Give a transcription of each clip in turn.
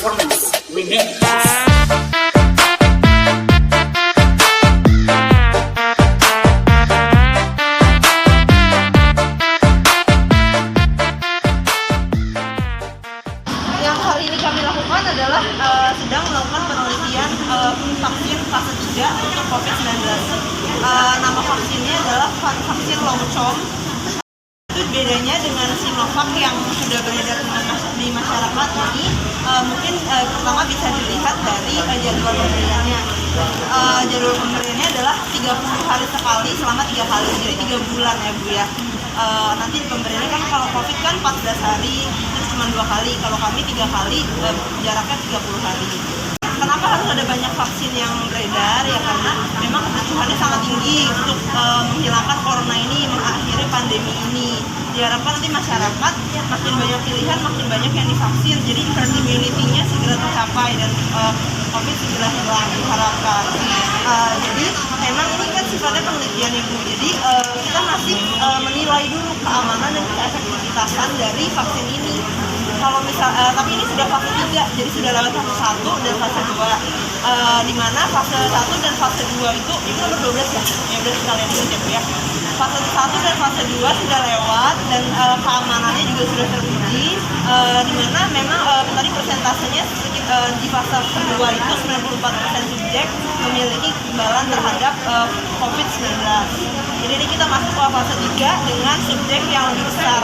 Performance Remix. Yang hal ini kami lakukan adalah sedang melakukan penelitian vaksin fase 3 untuk COVID-19. Nama vaksinnya adalah vaksin Longcom. Itu bedanya dengan Sinovac yang sudah beredar di masyarakat ini, mungkin pertama bisa dilihat dari jadwal pemberiannya. Jadwal pemberiannya adalah 30 hari sekali selama 3 kali, jadi 3 bulan ya Bu ya. Nanti pemberiannya kan kalau COVID kan 14 hari, terus cuma 2 kali. Kalau kami 3 kali, jaraknya 30 hari. Kenapa harus ada banyak vaksin yang beredar? Ya karena memang kebutuhannya sangat tinggi untuk menghilangkan corona ini, mengakhiri pandemi ini. Diharapkan nanti masyarakat makin banyak pilihan, makin banyak yang divaksin. Jadi herd immunity-nya segera tercapai dan COVID segera hilang diharapkan. Jadi memang ini kan sifatnya penelitian Ibu. Jadi kita masih menilai dulu keamanan dan keefektivitasan dari vaksin ini. Kalau tapi ini sudah fase 3, jadi sudah lewat fase 1 dan fase 2. Di mana fase 1 dan fase 2 itu nomor 12 ya. Ya udah sekalian ingat ya Bu ya. Fase 1 dan fase 2 sudah lewat dan keamanannya juga sudah teruji. Di mana memang tadi persentasenya di fase kedua itu 94% subjek memiliki kekebalan terhadap COVID-19. Jadi ini kita masuk ke fase 3 dengan subjek yang lebih besar.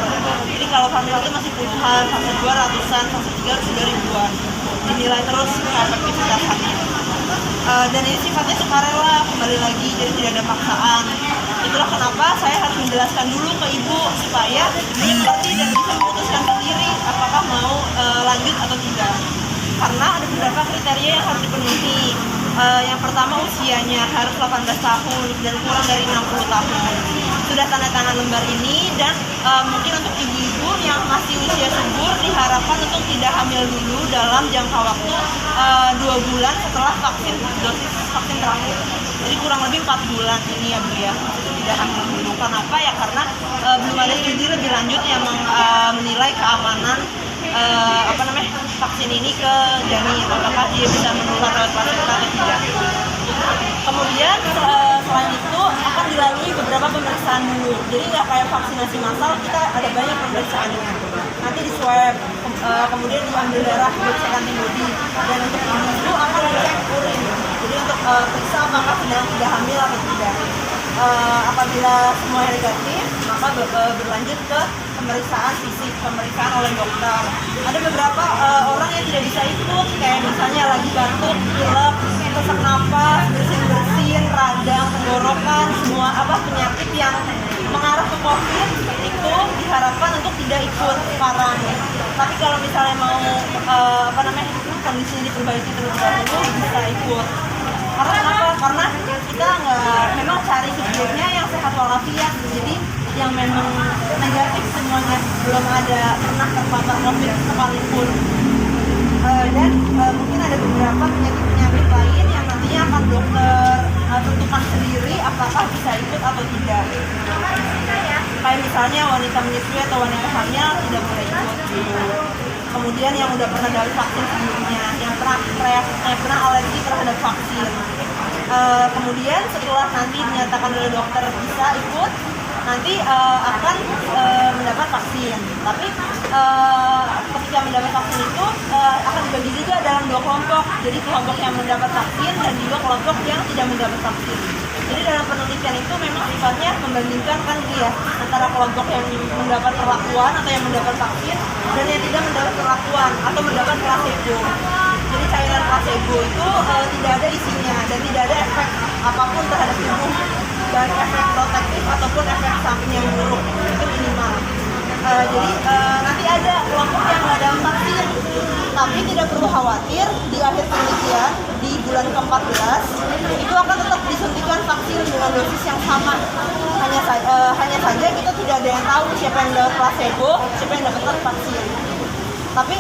Jadi kalau fase 1 masih puluhan, fase 2 ratusan, fase 3 sudah ribuan. Dinilai terus efektivitasannya. Dan ini sifatnya sukarela, kembali lagi, jadi tidak ada paksaan. Itulah kenapa saya harus menjelaskan dulu ke Ibu supaya menikmati dan bisa memutuskan sendiri apakah mau lanjut atau tidak. Karena ada beberapa kriteria yang harus dipenuhi. Yang pertama usianya harus 18 tahun dan kurang dari 60 tahun. Sudah tanda tangan lembar ini dan mungkin untuk ibu-ibu yang masih usia subur diharapkan untuk tidak hamil dulu dalam jangka waktu 2 bulan setelah dosis vaksin terakhir. Jadi kurang lebih 4 bulan ini ya Bu ya, itu tidak hamil dulu. Kenapa ya? Karena belum ada studi lebih lanjut yang menilai keamanan vaksin ini ke janin, apakah dia bisa menular lewat placenta atau tidak. Kemudian selain itu akan dilalui beberapa pemeriksaan dulu. Jadi nggak kayak vaksinasi massal, kita ada banyak pemeriksaannya. Nanti di swab, kemudian diambil darah buat cek antibody, dan untuk itu akan dicek urin. Jadi untuk periksa apakah sedang tidak hamil atau tidak. Apabila semua negatif, maka berlanjut ke pemeriksaan fisik, pemeriksaan oleh dokter. Ada beberapa orang yang tidak bisa ikut, kayak misalnya lagi batuk, pilek, sesak napas, bersin-bersin, radang, tenggorokan, semua penyakit yang mengarah ke COVID itu diharapkan untuk tidak ikut sekarang. Tapi kalau misalnya mau kondisinya diperbaiki terus dahulu bisa ikut. Karena kenapa? Karena kita memang cari subjeknya yang sehat walafiat. Jadi yang memang negatif semuanya, belum ada pernah terpapar COVID sekalipun. Dan mungkin ada beberapa penyakit-penyakit lain yang nantinya akan dokter tentukan sendiri apakah bisa ikut atau tidak. Kayak misalnya wanita menyusui atau wanita hamil tidak boleh ikut. Kemudian yang udah pernah dari vaksin sebelumnya, yang pernah alergi terhadap vaksin. Kemudian setelah nanti dinyatakan oleh dokter bisa ikut, nanti akan mendapat vaksin. Tapi ketika mendapat vaksin itu akan dibagi juga dalam 2 kelompok. Jadi kelompok yang mendapat vaksin dan juga kelompok yang tidak mendapat vaksin. Jadi dalam penelitian itu memang sifatnya membandingkan kan dia antara kelompok yang mendapat perlakuan atau yang mendapat vaksin dan yang tidak mendapat perlakuan atau mendapat placebo. Jadi cairan placebo itu tidak ada isinya dan tidak ada efek apapun terhadap tubuh, baik efek protektif ataupun efek samping yang buruk, itu minimal. Jadi nanti ada kelompok yang nggak dapat vaksin, tapi tidak perlu khawatir, di akhir penelitian di bulan ke-14 itu akan tetap disuntikan vaksin dengan dosis yang sama. Hanya saja kita tidak ada yang tahu siapa yang dapat placebo, siapa yang dapat vaksin. Tapi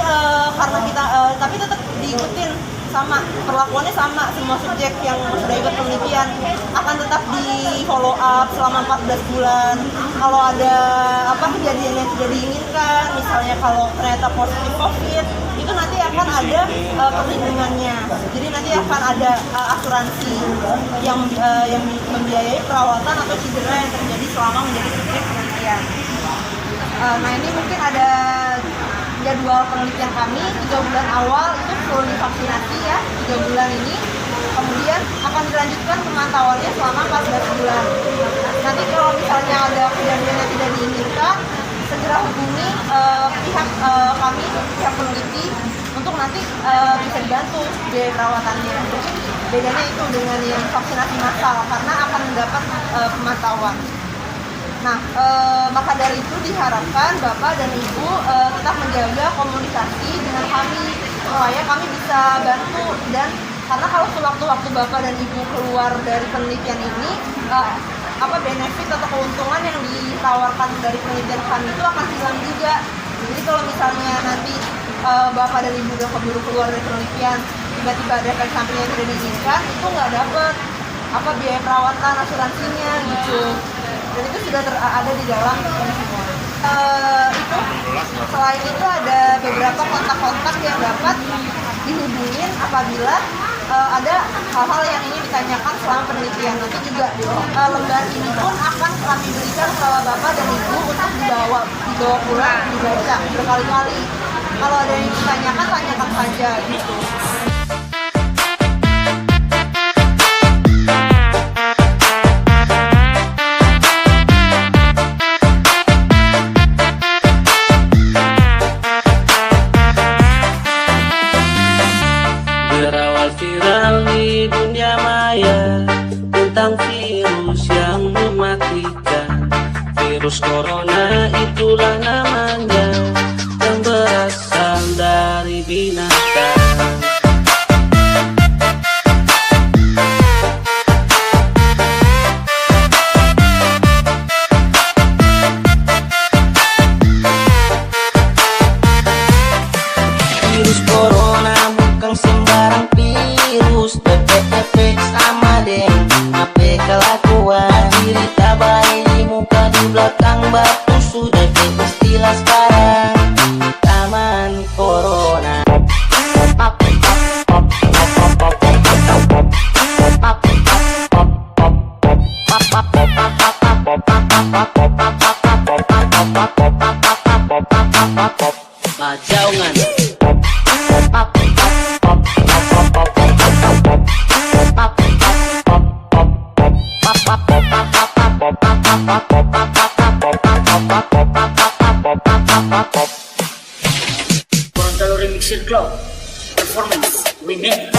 karena kita tapi tetap diikutin sama, perlakuannya sama, semua subjek yang sudah ikut penelitian akan tetap di follow up selama 14 bulan. Kalau ada kejadian yang tidak diinginkan, misalnya kalau ternyata positif COVID, itu nanti akan ada perlindungannya. Jadi nanti akan ada asuransi yang membiayai perawatan atau cedera yang terjadi selama menjadi subjek penelitian. Nah ini mungkin ada jadwal penelitian kami 3 bulan awal itu full divaksinasi ya, 3 bulan ini. Kemudian akan dilanjutkan pemantauannya selama 14 bulan. Nanti kalau misalnya ada kejadian yang tidak diinginkan, segera hubungi pihak kami, pihak peneliti untuk nanti bisa dibantu biaya perawatannya. Mungkin bedanya itu dengan yang vaksinasi massal karena akan mendapat pemantauan. Nah, maka dari itu diharapkan Bapak dan Ibu tetap menjaga komunikasi dengan kami supaya kami bisa bantu, dan karena kalau sewaktu-waktu Bapak dan Ibu keluar dari penelitian ini, benefit atau keuntungan yang ditawarkan dari penelitian kami itu akan hilang juga. Jadi kalau misalnya nanti Bapak dan Ibu udah keburu keluar dari penelitian, tiba-tiba ada efek samping yang tidak diinginkan, itu nggak dapet biaya perawatan asuransinya gitu. Dan itu sudah ada di dalam semua. Itu selain itu ada beberapa kontak-kontak yang dapat dihubungin apabila ada hal-hal yang ingin ditanyakan selama penelitian. Nanti juga lembar ini pun akan kami berikan ke Bapak dan Ibu untuk dibawa pulang, dibaca berkali-kali. Kalau ada yang ditanyakan, tanyakan saja gitu. Berawal viral di dunia maya tentang virus yang mematikan. Virus corona itulah namanya, yang berasal dari binatang. Virus corona bukan sembarang virus, efek sama deh apa kelakuan. Diri tak baik di muka, di belakang batu sudah istilah sekarang. Taman corona. Majaungan. Gorontalo Remixer Club Performance Remix.